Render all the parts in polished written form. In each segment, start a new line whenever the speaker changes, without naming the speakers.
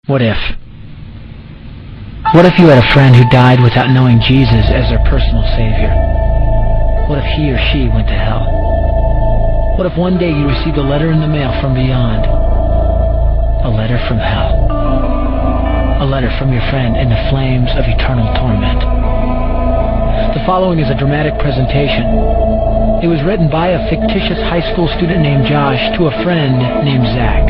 What if? What if you had a friend who died without knowing Jesus as their personal Savior? What if he or she went to hell? What if one day you received a letter in the mail from beyond? A letter from hell. A letter from your friend in the flames of eternal torment. The following is a dramatic presentation. It was written by a fictitious high school student named Josh to a friend named Zach.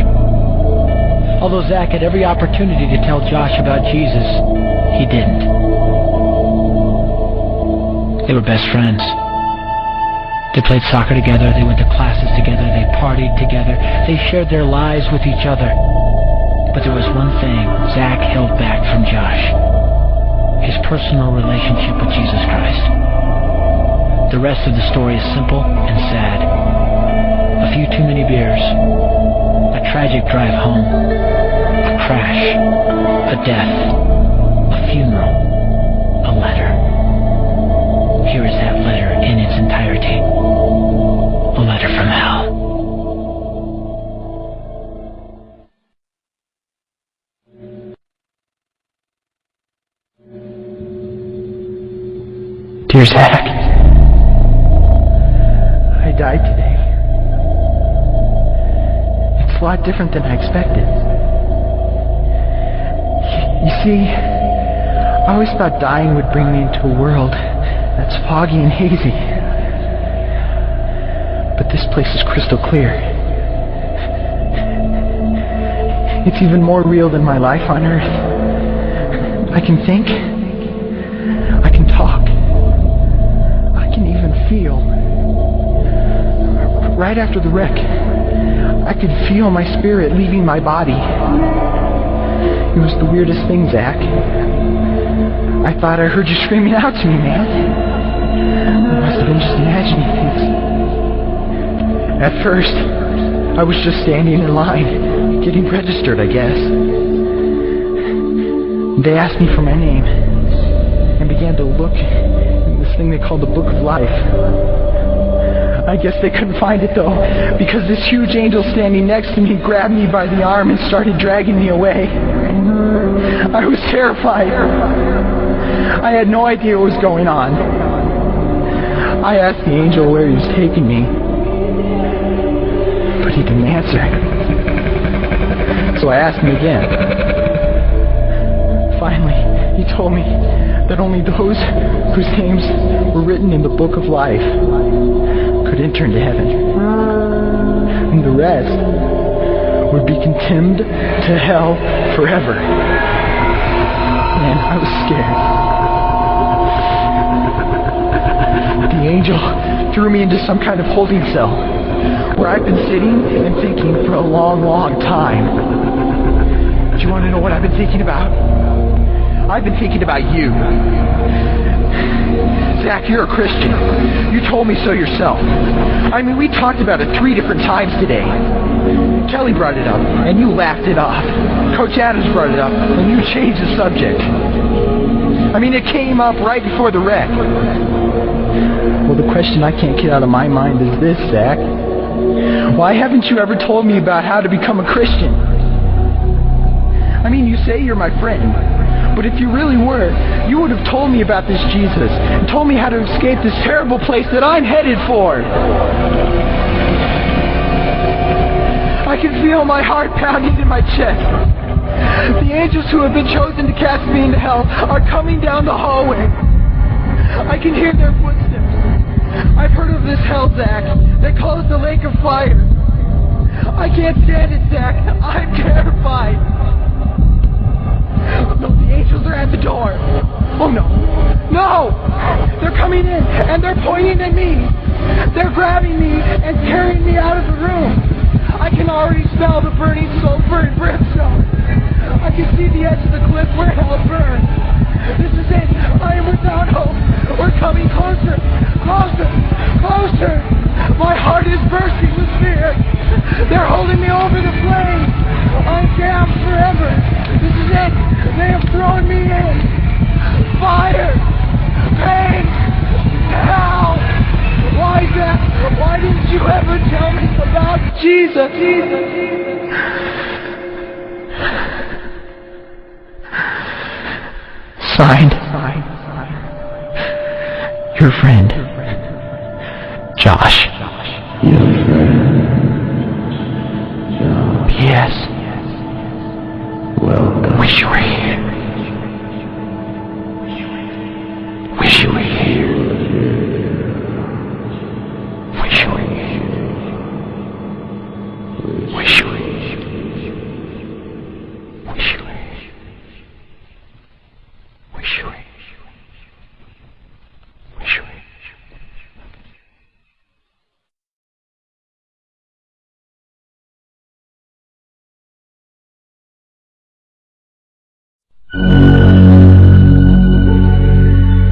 Although Zach had every opportunity to tell Josh about Jesus, he didn't. They were best friends. They played soccer together, they went to classes together, they partied together, they shared their lives with each other. But there was one thing Zach held back from Josh: his personal relationship with Jesus Christ. The rest of the story is simple and sad. A few too many beers, a tragic drive home, a crash, a death, a funeral, a letter. Here is that letter in its entirety. A letter from hell. Dear Zach, I died today. It's a lot different than I expected. You see, I always thought dying would bring me into a world that's foggy and hazy. But this place is crystal clear. It's even more real than my life on Earth. I can think. I can talk. I can even feel. Right after the wreck, I could feel my spirit leaving my body. It was the weirdest thing, Zach. I thought I heard you screaming out to me, man. I must have been just imagining things. At first, I was just standing in line, getting registered, I guess. They asked me for my name, and began to look in this thing they call the Book of Life. I guess they couldn't find it, though, because this huge angel standing next to me grabbed me by the arm and started dragging me away. I was terrified. I had no idea what was going on. I asked the angel where he was taking me, but he didn't answer. So I asked him again. Finally, he told me that only those whose names were written in the Book of Life could enter into heaven. And the rest would be condemned to hell forever. Man, I was scared. The angel threw me into some kind of holding cell where I've been sitting and thinking for a long, long time. Do you want to know what I've been thinking about? I've been thinking about you. Zach, you're a Christian. You told me so yourself. I mean, we talked about it 3 different times today. Kelly brought it up, and you laughed it off. Coach Adams brought it up, and you changed the subject. I mean, it came up right before the wreck. Well, the question I can't get out of my mind is this, Zach. Why haven't you ever told me about how to become a Christian? I mean, you say you're my friend, but if you really were, you would have told me about this Jesus and told me how to escape this terrible place that I'm headed for. I can feel my heart pounding in my chest. The angels who have been chosen to cast me into hell are coming down the hallway. I can hear their footsteps. I've heard of this hell, Zach. They call it the lake of fire. I can't stand it, Zach. I'm terrified. No, the angels are at the door. Oh, no. No! They're coming in, and they're pointing at me. They're grabbing me and carrying me out of the room. I can already smell the burning sulfur and brimstone. I can see the edge of the cliff where hell burns. This is it. I am without hope. We're coming closer. Closer. Closer. My heart is bursting with fear. They're holding me over the flames. I'm damned forever. This is it. They have thrown me in. Fire. Pain. Hell. Why, Zach? Why didn't you ever tell me about Jesus? Signed, your friend, Josh.
Your friend, Josh.
P.S.
Welcome.
Wish you were here. Wish you were here. Wish you were here. Wish you were here. Wish you were here. Wish you were here. Wish you were here.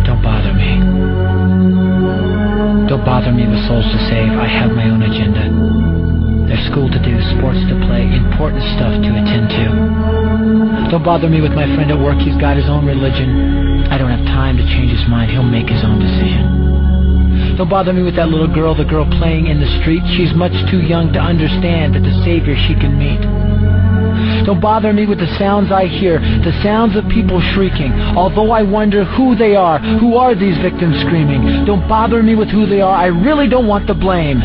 Don't bother me. Don't bother me with souls to save. I have my own agenda. There's school to do, sports to play, important stuff to attend to. Don't bother me with my friend at work. He's got his own religion. I don't have time to change his mind. He'll make his own decision. Don't bother me with that little girl, the girl playing in the street. She's much too young to understand that the Savior she can meet. Don't bother me with the sounds I hear, the sounds of people shrieking, although I wonder who they are. Who are these victims screaming? Don't bother me with who they are. I really don't want the blame.